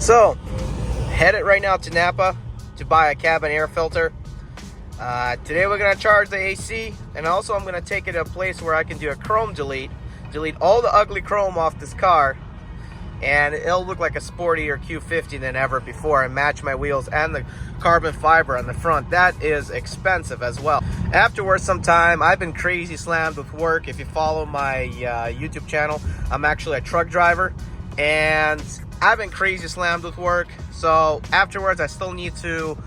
So, headed right now to Napa to buy a cabin air filter. Today we're going to charge the AC, and also I'm going to take it to a place where I can do a chrome delete all the ugly chrome off this car, and it'll look like a sportier Q50 than ever before, and match my wheels and the carbon fiber on the front. That is expensive as well. Afterwards, sometime, I've been crazy slammed with work. If you follow my YouTube channel, I'm actually a truck driver, and I've been crazy slammed with work. So afterwards, I still need to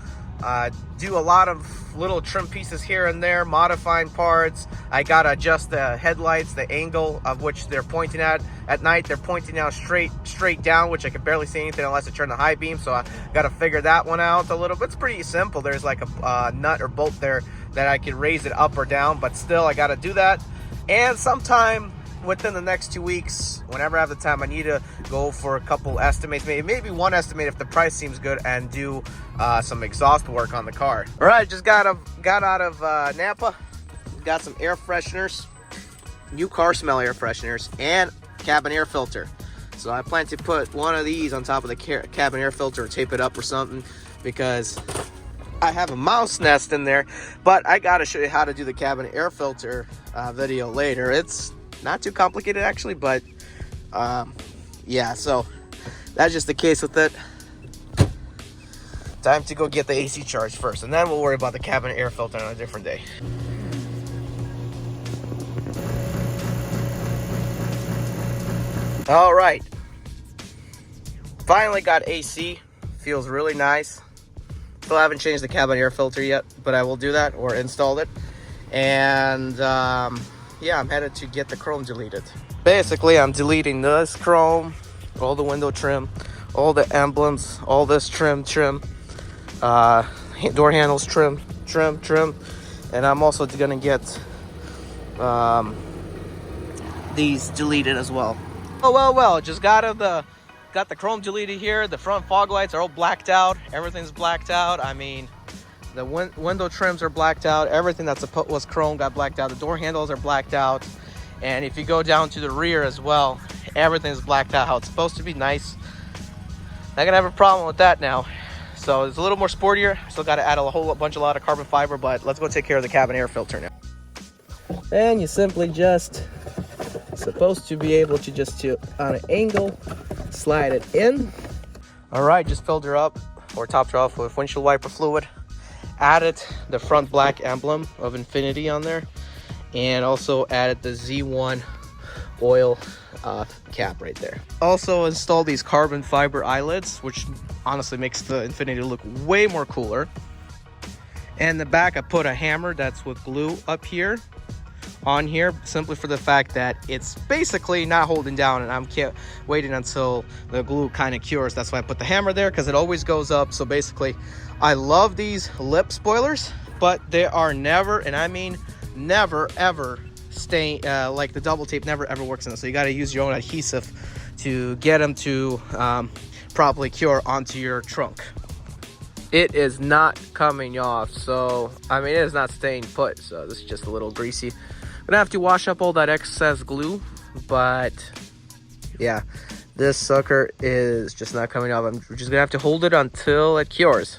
do a lot of little trim pieces here and there, modifying parts. I gotta adjust the headlights, the angle of which they're pointing at. At night, they're pointing out straight down, which I can barely see anything unless I turn the high beam. So I gotta figure that one out a little bit. It's pretty simple. There's like a nut or bolt there that I can raise it up or down, but still I gotta do that. And sometime within the next 2 weeks, whenever I have the time, I need to go for a couple estimates, maybe one estimate if the price seems good, and do some exhaust work on the car. All right, just got out of Napa. Got some air fresheners, new car smell air fresheners, and cabin air filter. So I plan to put one of these on top of the cabin air filter and tape it up or something, because I have a mouse nest in there. But I gotta show you how to do the cabin air filter video later. It's not too complicated actually, but yeah, so that's just the case with it. Time to go get the AC charged first, and then we'll worry about the cabin air filter on a different day. All right, finally got AC. Feels really nice. Still haven't changed the cabin air filter yet, but I will do that, or installed it. And yeah, I'm headed to get the chrome deleted. Basically, I'm deleting this chrome, all the window trim, all the emblems, all this trim, door handles trim, and I'm also gonna get these deleted as well. Oh well, just got the chrome deleted here. The front fog lights are all blacked out. Everything's blacked out. I mean, the window trims are blacked out. Everything that was chrome got blacked out. The door handles are blacked out. And if you go down to the rear as well, everything's blacked out how it's supposed to be. Nice. Not gonna have a problem with that now. So it's a little more sportier. Still gotta add a lot of carbon fiber, but let's go take care of the cabin air filter now. And you simply just supposed to be able to just on an angle slide it in. All right, just filled her up or topped her off with windshield wiper fluid. Added the front black emblem of Infiniti on there, and also added the Z1 oil cap right there. Also installed these carbon fiber eyelids, which honestly makes the Infiniti look way more cooler. And in the back, I put a hammer that's with glue up here on here, simply for the fact that it's basically not holding down, and I'm waiting until the glue kind of cures. That's why I put the hammer there, because it always goes up. So basically, I love these lip spoilers, but they are never, and I mean never ever, stay like the double tape never ever works in it. So you got to use your own adhesive to get them to properly cure onto your trunk. It is not coming off, so I mean, it is not staying put. So this is just a little greasy. I'm gonna have to wash up all that excess glue, but yeah, this sucker is just not coming off. I'm just gonna have to hold it until it cures.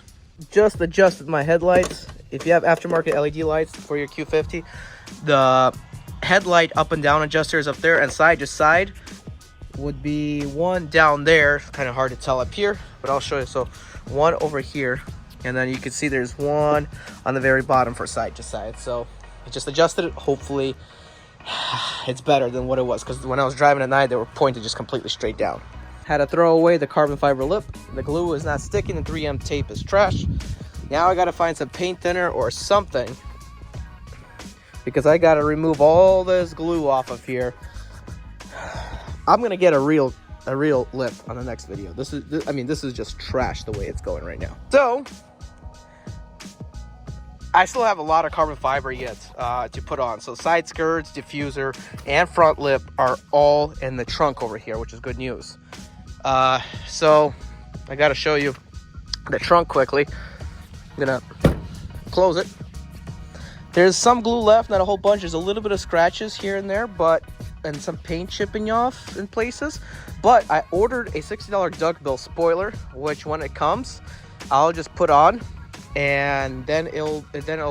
Just adjusted my headlights. If you have aftermarket LED lights for your Q50, the headlight up and down adjuster is up there, and side to side would be one down there. Kind of hard to tell up here, but I'll show you. So one over here, and then you can see there's one on the very bottom for side to side. So I just adjusted it. Hopefully it's better than what it was, because when I was driving at night, they were pointed just completely straight down. Had to throw away the carbon fiber lip. The glue is not sticking, and 3M tape is trash. Now I gotta find some paint thinner or something, because I gotta remove all this glue off of here. I'm gonna get a real lip on the next video. This is just trash the way it's going right now. So I still have a lot of carbon fiber yet to put on. So side skirts, diffuser, and front lip are all in the trunk over here, which is good news. So I gotta show you the trunk quickly. I'm gonna close it. There's some glue left, not a whole bunch. There's a little bit of scratches here and there, and some paint chipping off in places, But I ordered a $60 duckbill spoiler, which when it comes, I'll just put on, and then it'll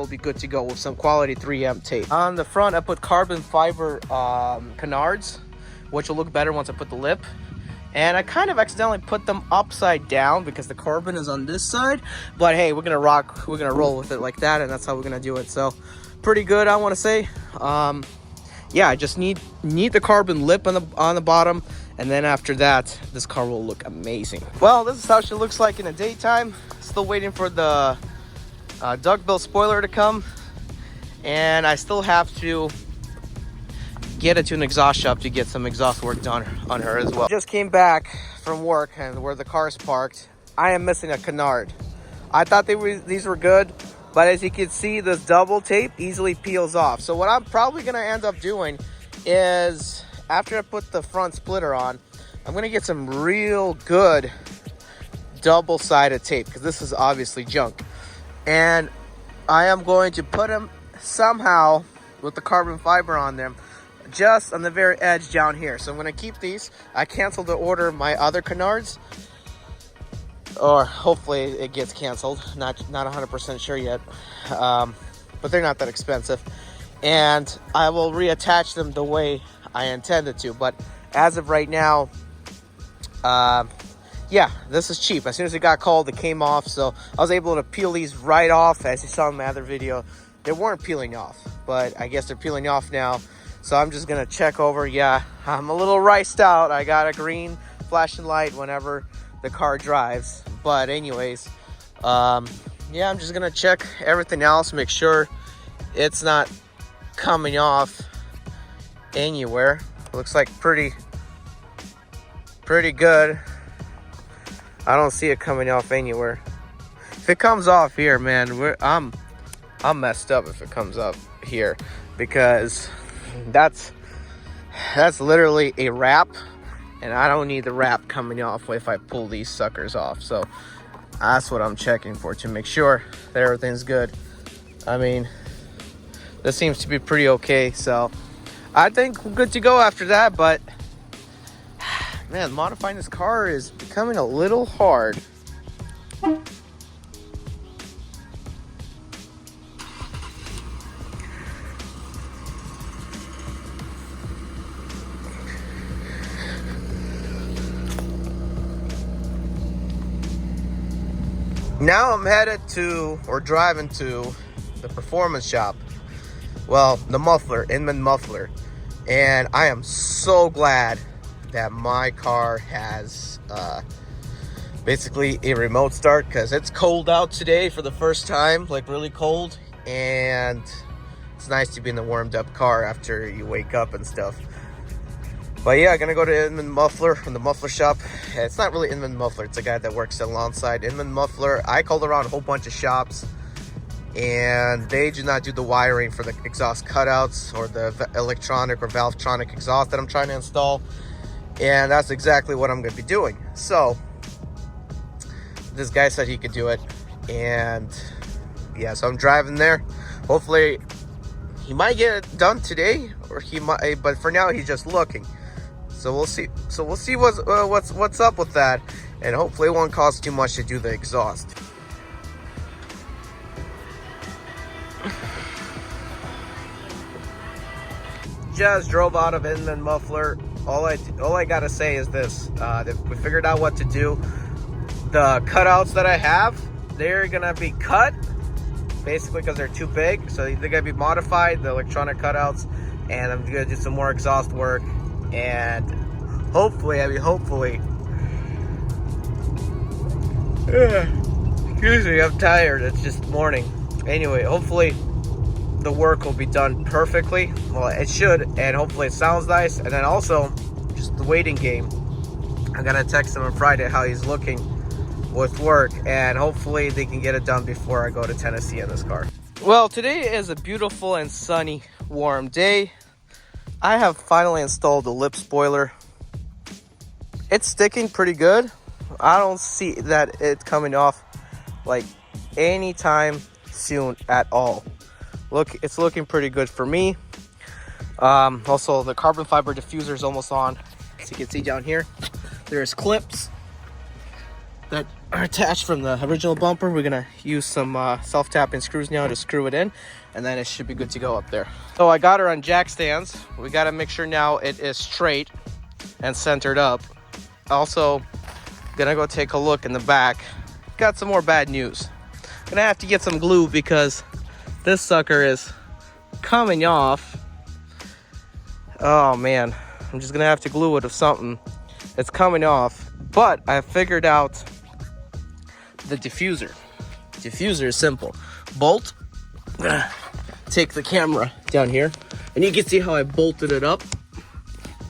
be good to go with some quality 3M tape. On the front, I put carbon fiber canards, which will look better once I put the lip. And I kind of accidentally put them upside down because the carbon is on this side. But hey, we're gonna roll with it like that, and that's how we're gonna do it. So pretty good, I want to say. Yeah, I just need the carbon lip on the bottom, and then after that, this car will look amazing. Well, this is how she looks like in the daytime. Still waiting for the duckbill spoiler to come, and I still have to get it to an exhaust shop to get some exhaust work done on her as well. Just came back from work and where the car's parked. I am missing a canard. I thought these were good, but as you can see, this double tape easily peels off. So what I'm probably gonna end up doing is, after I put the front splitter on, I'm gonna get some real good double-sided tape, because this is obviously junk. And I am going to put them somehow with the carbon fiber on them, just on the very edge down here. So I'm gonna keep these. I canceled the order of my other canards, or hopefully it gets canceled. Not 100% sure yet, but they're not that expensive, and I will reattach them the way I intended to. But as of right now, yeah, this is cheap. As soon as it got cold, it came off, so I was able to peel these right off. As you saw in my other video, they weren't peeling off, but I guess they're peeling off now. So I'm just gonna check over. Yeah, I'm a little riced out. I got a green flashing light whenever the car drives. But anyways, yeah, I'm just gonna check everything else, make sure it's not coming off anywhere. Looks like pretty good. I don't see it coming off anywhere. If it comes off here, man, I'm messed up if it comes up here, because that's literally a wrap, and I don't need the wrap coming off if I pull these suckers off. So that's what I'm checking for, to make sure that everything's good. I mean, this seems to be pretty okay, so I think we're good to go after that. But man, modifying this car is becoming a little hard. Now I'm headed to, or driving to, the performance shop. Well, the muffler, Inman muffler. And I am so glad that my car has basically a remote start, because it's cold out today for the first time, like really cold. And it's nice to be in the warmed up car after you wake up and stuff. But yeah, I'm gonna go to Inman Muffler, from the muffler shop. It's not really Inman Muffler, it's a guy that works alongside Inman Muffler. I called around a whole bunch of shops, and they do not do the wiring for the exhaust cutouts or the electronic or valvetronic exhaust that I'm trying to install. And that's exactly what I'm gonna be doing. So this guy said he could do it, and yeah, so I'm driving there. Hopefully he might get it done today, or he might, but for now he's just looking. So we'll see. So we'll see what's up with that, and hopefully it won't cost too much to do the exhaust. Just drove out of Inman Muffler. All I gotta say is this: we figured out what to do. The cutouts that I have, they're gonna be cut, basically because they're too big. So they're gonna be modified, the electronic cutouts, and I'm gonna do some more exhaust work. And hopefully, excuse me, I'm tired. It's just morning. Anyway, hopefully the work will be done perfectly. Well, it should, and hopefully it sounds nice. And then also, just the waiting game. I'm gonna text him on Friday how he's looking with work, and hopefully they can get it done before I go to Tennessee in this car. Well, today is a beautiful and sunny, warm day. I have finally installed the lip spoiler. It's sticking pretty good. I don't see that it's coming off like anytime soon at all. Look, it's looking pretty good for me. Also, the carbon fiber diffuser is almost on, as you can see down here. There's clips that are attached from the original bumper. We're gonna use some self-tapping screws now to screw it in, and then it should be good to go up there. So I got her on jack stands. We gotta make sure now it is straight and centered up. Also, gonna go take a look in the back. Got some more bad news. Gonna have to get some glue because this sucker is coming off. Oh man, I'm just gonna have to glue it with something. It's coming off, but I figured out the diffuser. Diffuser is simple. Bolt, take the camera down here, and you can see how I bolted it up.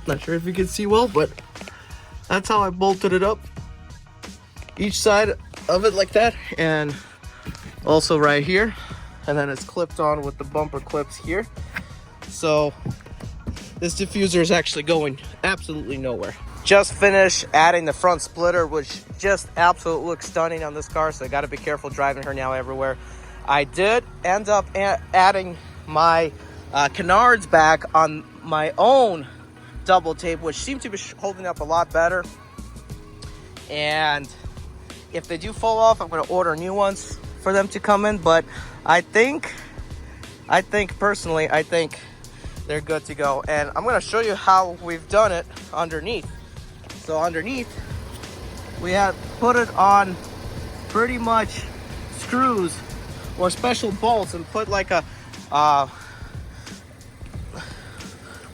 Not sure if you can see well, but that's how I bolted it up. Each side of it like that, and also right here, and then it's clipped on with the bumper clips here. So this diffuser is actually going absolutely nowhere. Just finished adding the front splitter, which just absolutely looks stunning on this car, so I got to be careful driving her now everywhere. I did end up adding my canards back on my own double tape, which seemed to be holding up a lot better. And if they do fall off, I'm going to order new ones for them to come in, but I think personally they're good to go. And I'm going to show you how we've done it underneath. So underneath, we have put it on pretty much screws or special bolts, and put like a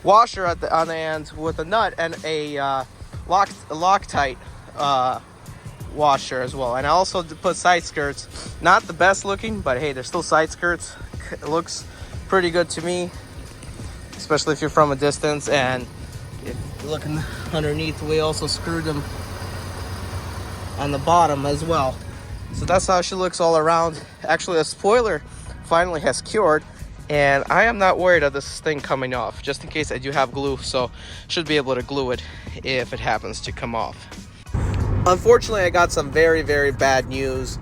washer on the end with a nut and a Loctite washer as well. And I also put side skirts. Not the best looking, but hey, they're still side skirts. It looks pretty good to me, especially if you're from a distance. And if you're looking underneath, we also screwed them on the bottom as well. So that's how she looks all around. Actually, the spoiler finally has cured, and I am not worried of this thing coming off, just in case I do have glue. So should be able to glue it if it happens to come off. Unfortunately, I got some very, very bad news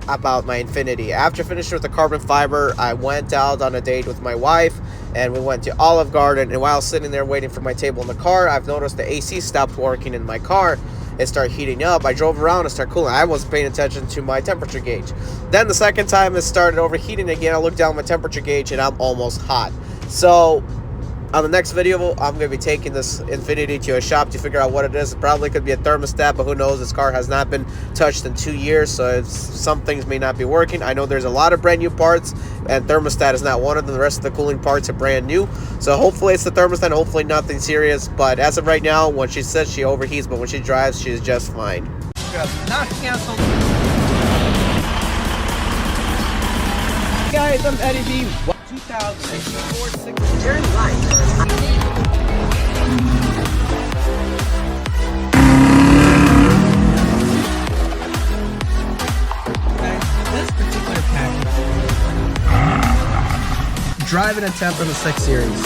about my Infiniti. After finishing with the carbon fiber, I went out on a date with my wife, and we went to Olive Garden. And while sitting there waiting for my table in the car, I've noticed the AC stopped working in my car. It started heating up. I drove around and started cooling. I wasn't paying attention to my temperature gauge. Then the second time it started overheating again, I looked down my temperature gauge and I'm almost hot. So on the next video, I'm going to be taking this Infiniti to a shop to figure out what it is. It probably could be a thermostat, but who knows? This car has not been touched in 2 years, so some things may not be working. I know there's a lot of brand new parts, and thermostat is not one of them. The rest of the cooling parts are brand new. So hopefully it's the thermostat, hopefully nothing serious. But as of right now, when she says she overheats, but when she drives, she's just fine. Not canceled. Guys, I'm Eddie B. 2004 Turn right. This particular package, driving a temp in the 6 Series.